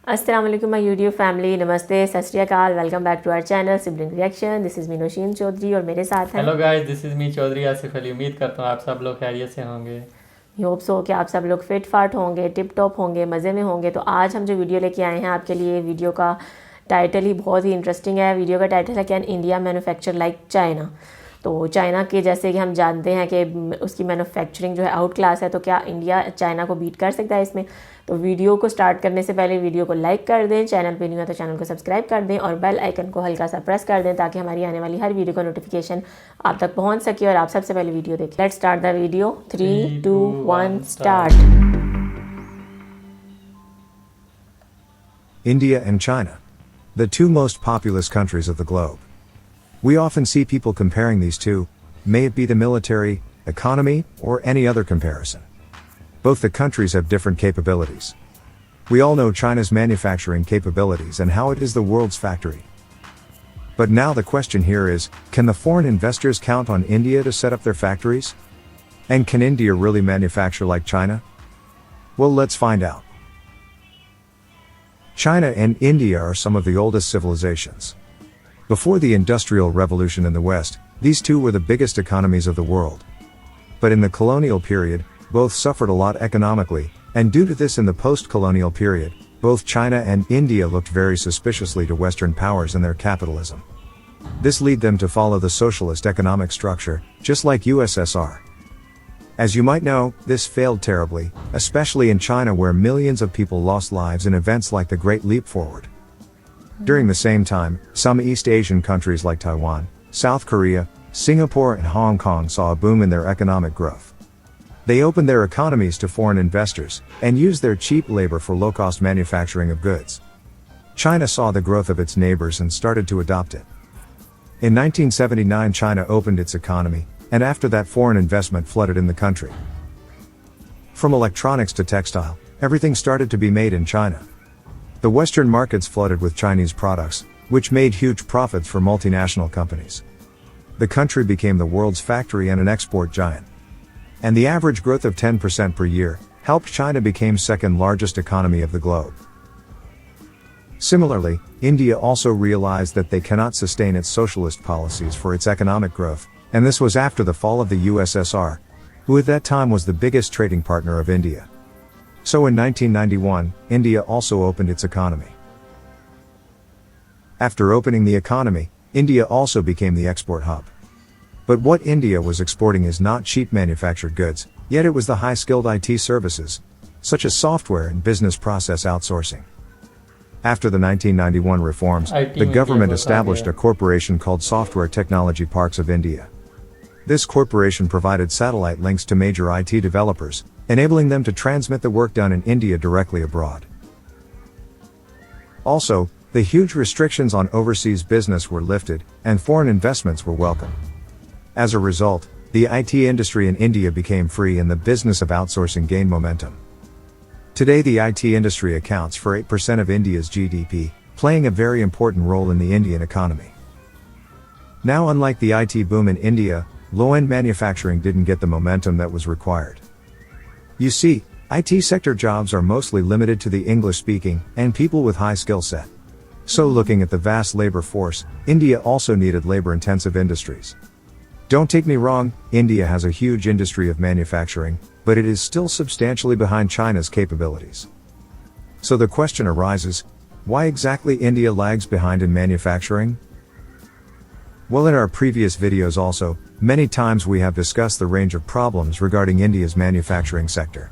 Assalamu alaikum my YouTube family, नमस्ते, सत श्री अकाल, welcome back to our channel sibling reaction. This is me Sheen Chaudhary और मेरे साथ हैं hello guys, this is me Chaudhary Asif Ali. उम्मीद करता हूँ आप सब लोग खैरियत से होंगे। होप सो कि आप सब लोग फिट फाट होंगे, टिप टॉप होंगे, मज़े में होंगे। तो आज हम जो वीडियो लेके आए हैं आपके लिए, वीडियो का टाइटल ही बहुत ही इंटरेस्टिंग है। वीडियो का टाइटल है can India manufacture like China. तो चाइना के जैसे कि हम जानते हैं कि उसकी मैन्युफैक्चरिंग जो है आउट क्लास है, तो क्या इंडिया चाइना को बीट कर सकता है इसमें? तो वीडियो को स्टार्ट करने से पहले वीडियो को लाइक कर दें, चैनल पे नहीं है तो चैनल को सब्सक्राइब कर दें और बेल आइकन को हल्का सा प्रेस कर दें ताकि हमारी आने वाली हर वीडियो का नोटिफिकेशन आप तक पहुंच सके और आप सबसे पहले वीडियो देखें। Let's start the video. 3, 2, 1 start. India and China, the two most populous countries of the globe. We often see people comparing these two, may it be the military, economy, or any other comparison. Both the countries have different capabilities. We all know China's manufacturing capabilities and how it is the world's factory. But now the question here is, can the foreign investors count on India to set up their factories? And can India really manufacture like China? Well, let's find out. China and India are some of the oldest civilizations. Before the Industrial Revolution in the West, these two were the biggest economies of the world. But in the colonial period, both suffered a lot economically, and due to this in the post-colonial period, both China and India looked very suspiciously to Western powers and their capitalism. This led them to follow the socialist economic structure, just like USSR. As you might know, this failed terribly, especially in China where millions of people lost lives in events like the Great Leap Forward. During the same time, some East Asian countries like Taiwan, South Korea, Singapore and Hong Kong saw a boom in their economic growth. They opened their economies to foreign investors, and used their cheap labor for low-cost manufacturing of goods. China saw the growth of its neighbors and started to adopt it. In 1979 China opened its economy, and after that foreign investment flooded in the country. From electronics to textile, everything started to be made in China. The Western markets flooded with Chinese products, which made huge profits for multinational companies. The country became the world's factory and an export giant. And the average growth of 10% per year, helped China become second largest economy of the globe. Similarly, India also realized that they cannot sustain its socialist policies for its economic growth, and this was after the fall of the USSR, who at that time was the biggest trading partner of India. So in 1991, India also opened its economy. After opening the economy, India also became the export hub. But what India was exporting is not cheap manufactured goods, yet it was the high-skilled IT services, such as software and business process outsourcing. After the 1991 reforms, the government established a corporation called Software Technology Parks of India. This corporation provided satellite links to major IT developers, enabling them to transmit the work done in India directly abroad. Also, the huge restrictions on overseas business were lifted, and foreign investments were welcome. As a result, the IT industry in India became free and the business of outsourcing gained momentum. Today the IT industry accounts for 8% of India's GDP, playing a very important role in the Indian economy. Now, unlike the IT boom in India, low-end manufacturing didn't get the momentum that was required. You see, IT sector jobs are mostly limited to the English-speaking, and people with high skill set. So looking at the vast labor force, India also needed labor-intensive industries. Don't take me wrong, India has a huge industry of manufacturing, but it is still substantially behind China's capabilities. So the question arises, why exactly India lags behind in manufacturing? Well, in our previous videos also, many times we have discussed the range of problems regarding India's manufacturing sector.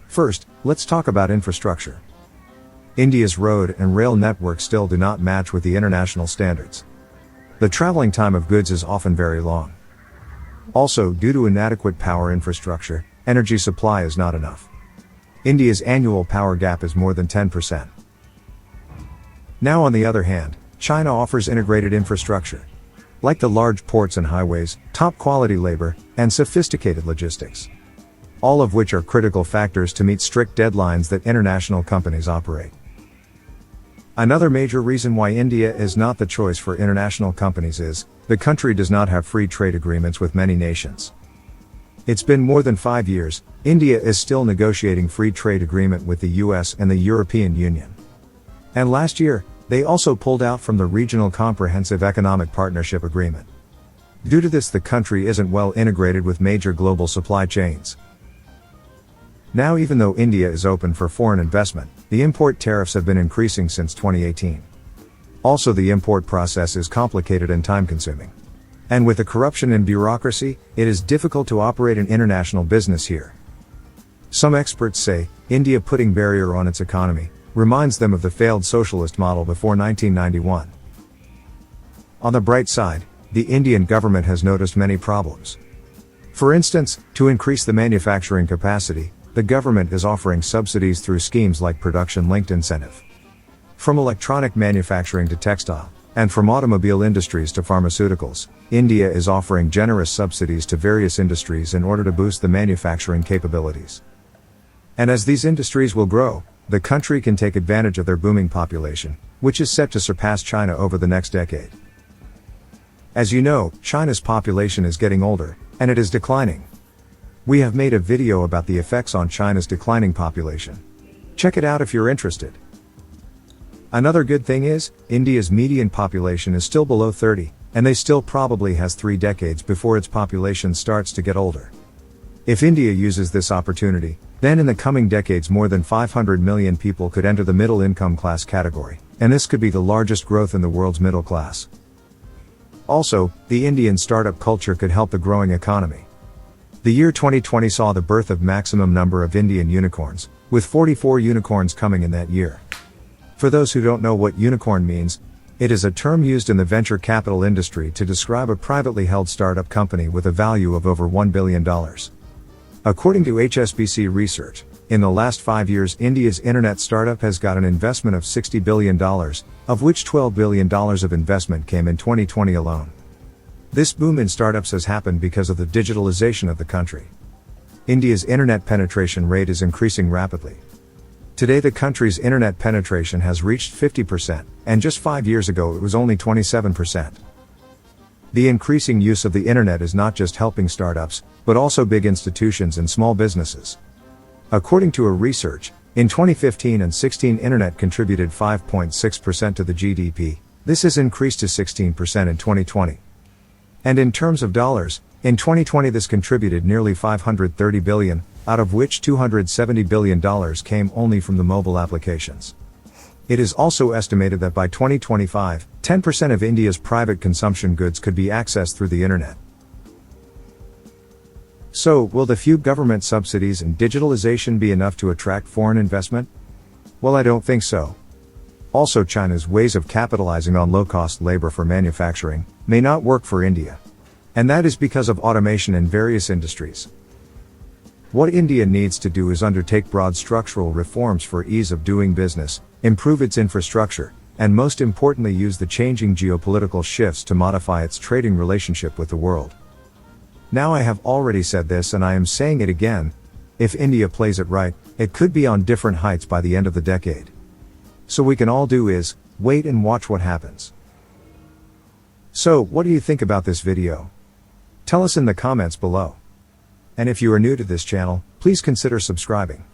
First, let's talk about infrastructure. India's road and rail networks still do not match with the international standards. The traveling time of goods is often very long. Also, due to inadequate power infrastructure, energy supply is not enough. India's annual power gap is more than 10%. Now on the other hand, China offers integrated infrastructure, like the large ports and highways, top quality labor, and sophisticated logistics. All of which are critical factors to meet strict deadlines that international companies operate. Another major reason why India is not the choice for international companies is, the country does not have free trade agreements with many nations. It's been more than 5 years, India is still negotiating free trade agreement with the US and the European Union. And last year, they also pulled out from the Regional Comprehensive Economic Partnership Agreement. Due to this, the country isn't well integrated with major global supply chains. Now, even though India is open for foreign investment, the import tariffs have been increasing since 2018. Also, the import process is complicated and time-consuming. And with the corruption and bureaucracy, it is difficult to operate an international business here. Some experts say, India putting barrier on its economy reminds them of the failed socialist model before 1991. On the bright side, the Indian government has noticed many problems. For instance, to increase the manufacturing capacity, the government is offering subsidies through schemes like production-linked incentive. From electronic manufacturing to textile, and from automobile industries to pharmaceuticals, India is offering generous subsidies to various industries in order to boost the manufacturing capabilities. And as these industries will grow, the country can take advantage of their booming population, which is set to surpass China over the next decade. As you know, China's population is getting older, and it is declining. We have made a video about the effects on China's declining population. Check it out if you're interested. Another good thing is, India's median population is still below 30, and they still probably has 3 decades before its population starts to get older. If India uses this opportunity, then in the coming decades more than 500 million people could enter the middle income class category, and this could be the largest growth in the world's middle class. Also, the Indian startup culture could help the growing economy. The year 2020 saw the birth of maximum number of Indian unicorns, with 44 unicorns coming in that year. For those who don't know what unicorn means, it is a term used in the venture capital industry to describe a privately held startup company with a value of over $1 billion. According to HSBC research, in the last 5 years India's internet startup has got an investment of $60 billion, of which $12 billion of investment came in 2020 alone. This boom in startups has happened because of the digitalization of the country. India's internet penetration rate is increasing rapidly. Today the country's internet penetration has reached 50%, and just 5 years ago it was only 27%. The increasing use of the internet is not just helping startups, but also big institutions and small businesses. According to a research, in 2015 and 16 internet contributed 5.6% to the GDP, this has increased to 16% in 2020. And in terms of dollars, in 2020 this contributed nearly $530 billion, out of which $270 billion came only from the mobile applications. It is also estimated that by 2025, 10% of India's private consumption goods could be accessed through the internet. So, will the few government subsidies and digitalization be enough to attract foreign investment? Well, I don't think so. Also, China's ways of capitalizing on low-cost labor for manufacturing may not work for India. And that is because of automation in various industries. What India needs to do is undertake broad structural reforms for ease of doing business, improve its infrastructure, and most importantly use the changing geopolitical shifts to modify its trading relationship with the world. Now I have already said this and I am saying it again, if India plays it right, it could be on different heights by the end of the decade. So we can all do is, wait and watch what happens. So, what do you think about this video? Tell us in the comments below. And if you are new to this channel, please consider subscribing.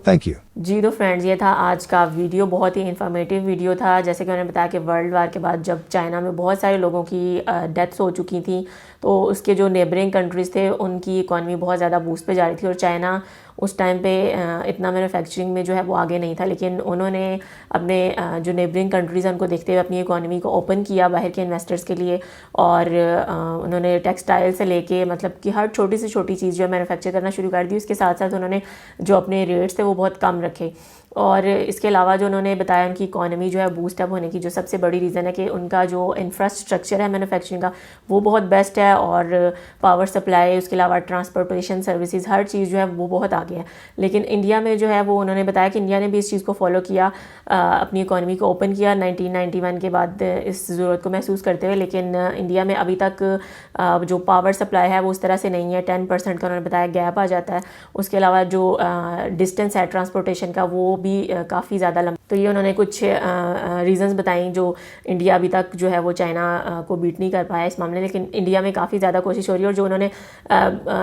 Thank you. जी तो friends, ये था आज का video. बहुत ही informative video था। जैसे कि उन्होंने बताया कि वर्ल्ड वार के बाद जब चाइना में बहुत सारे लोगों की डेथ्स हो चुकी थी, तो उसके जो नेबरिंग कंट्रीज़ थे उनकी इकॉनमी बहुत ज़्यादा बूस्ट पे जा रही थी, और चाइना उस टाइम पे इतना मैन्युफैक्चरिंग में जो है वो आगे नहीं था। लेकिन उन्होंने अपने जो नेबरिंग कंट्रीज़ हैं उनको देखते हुए अपनी इकॉनमी को ओपन किया बाहर के इन्वेस्टर्स के लिए, और उन्होंने टेक्सटाइल से लेके मतलब कि हर छोटी से छोटी चीज़ जो है मैन्युफैक्चर करना शुरू कर दी। उसके साथ साथ उन्होंने जो अपने रेट्स थे वो बहुत कम रखे, और इसके अलावा जो उन्होंने बताया उनकी इकॉनमी जो है बूस्ट अप होने की जो सबसे बड़ी रीज़न है कि उनका जो इंफ्रास्ट्रक्चर है मैन्युफैक्चरिंग का वो बहुत बेस्ट है, और पावर सप्लाई, उसके अलावा ट्रांसपोर्टेशन सर्विसेज, हर चीज़ जो है वो बहुत आगे है। लेकिन इंडिया में जो है वो उन्होंने बताया कि इंडिया ने भी इस चीज़ को फॉलो किया, अपनी इकॉनमी को ओपन किया 1991 के बाद इस ज़रूरत को महसूस करते हुए। लेकिन इंडिया में अभी तक जो पावर सप्लाई है वो उस तरह से नहीं है, 10% का उन्होंने बताया गैप आ जाता है। उसके अलावा जो डिस्टेंस है ट्रांसपोर्टेशन का वो भी काफ़ी ज़्यादा लंबा। तो ये उन्होंने कुछ रीज़न्स बताई जो इंडिया अभी तक जो है वो चाइना को बीट नहीं कर पाया इस मामले, लेकिन इंडिया में काफ़ी ज़्यादा कोशिश हो रही है। और जो उन्होंने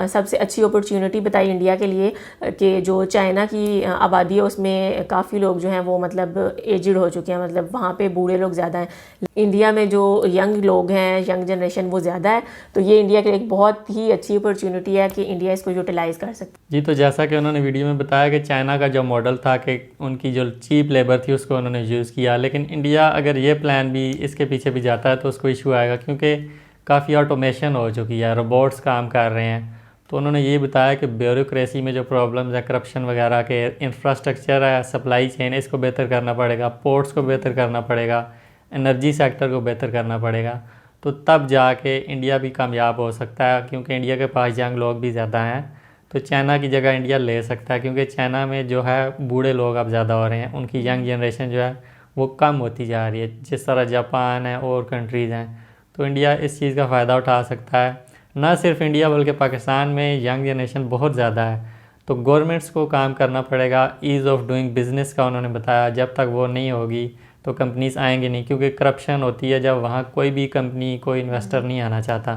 सबसे अच्छी अपॉर्चुनिटी बताई इंडिया के लिए कि जो चाइना की आबादी है उसमें काफ़ी लोग जो हैं वो मतलब एजड हो चुके हैं, मतलब वहाँ पे बूढ़े लोग ज़्यादा हैं। इंडिया में जो यंग लोग हैं, यंग जनरेशन वो ज़्यादा है। तो ये इंडिया के लिए एक बहुत ही अच्छी अपॉर्चुनिटी है कि इंडिया इसको यूटिलाइज़ कर सकता है। जी, तो जैसा कि उन्होंने वीडियो में बताया कि चाइना का जो मॉडल था कि उनकी जो चीप लेबर थी उसको उन्होंने यूज़ किया, लेकिन इंडिया अगर ये प्लान भी इसके पीछे भी जाता है तो उसको इशू आएगा, क्योंकि काफ़ी ऑटोमेशन हो चुकी है, रोबोट्स काम कर रहे हैं। तो उन्होंने ये बताया कि ब्यूरोक्रेसी में जो प्रॉब्लम्स है, करप्शन वगैरह के, इंफ्रास्ट्रक्चर है, सप्लाई चेन, इसको बेहतर करना पड़ेगा, पोर्ट्स को बेहतर करना पड़ेगा, एनर्जी सेक्टर को बेहतर करना पड़ेगा। तो तब जाके इंडिया भी कामयाब हो सकता है, क्योंकि इंडिया के पास यंग लोग भी ज़्यादा हैं। तो चाइना की जगह इंडिया ले सकता है, क्योंकि चाइना में जो है बूढ़े लोग अब ज़्यादा हो रहे हैं, उनकी यंग जनरेशन जो है वो कम होती जा रही है, जिस तरह जापान है और कंट्रीज़ हैं। तो इंडिया इस चीज़ का फ़ायदा उठा सकता है। ना सिर्फ इंडिया बल्कि पाकिस्तान में यंग जनरेशन बहुत ज़्यादा है, तो गवर्नमेंट्स को काम करना पड़ेगा। ईज़ ऑफ डूइंग बिज़नेस का उन्होंने बताया, जब तक वो नहीं होगी तो कंपनीज आएंगी नहीं, क्योंकि करप्शन होती है जब वहाँ कोई भी कंपनी, कोई इन्वेस्टर नहीं आना चाहता।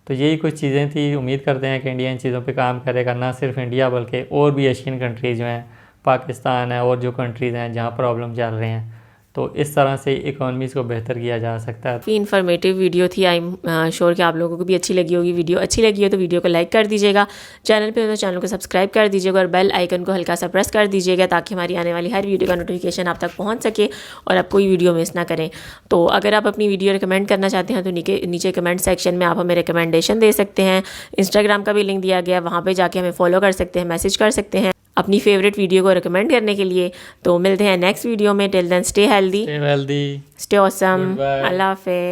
तो यही कुछ चीज़ें थी। उम्मीद करते हैं कि इंडिया इन चीज़ों पे काम करेगा, ना सिर्फ इंडिया बल्कि और भी एशियन कंट्रीज़ जो हैं, पाकिस्तान है और जो कंट्रीज़ हैं जहाँ प्रॉब्लम चल रहे हैं। तो इस तरह से इकोनॉमीज़ को बेहतर किया जा सकता है। काफ़ी इन्फॉर्मेटिव वीडियो थी। आई एम श्योर कि आप लोगों को भी अच्छी लगी होगी। वीडियो अच्छी लगी हो तो वीडियो को लाइक कर दीजिएगा, चैनल पे हो तो चैनल को सब्सक्राइब कर दीजिएगा और बेल आइकन को हल्का सा प्रेस कर दीजिएगा, ताकि हमारी आने वाली हर वीडियो का नोटिफिकेशन आप तक पहुंच सके और आप कोई वीडियो मिस ना करें। तो अगर आप अपनी वीडियो रिकमेंड करना चाहते हैं तो नीचे कमेंट सेक्शन में आप हमें रिकमेंडेशन दे सकते हैं। इंस्टाग्राम का भी लिंक दिया गया, वहाँ पर जाके हमें फॉलो कर सकते हैं, मैसेज कर सकते हैं अपनी फेवरेट वीडियो को रिकमेंड करने के लिए। तो मिलते हैं नेक्स्ट वीडियो में। Till then stay healthy, stay stay awesome, Goodbye. अल्लाह हाफिज़।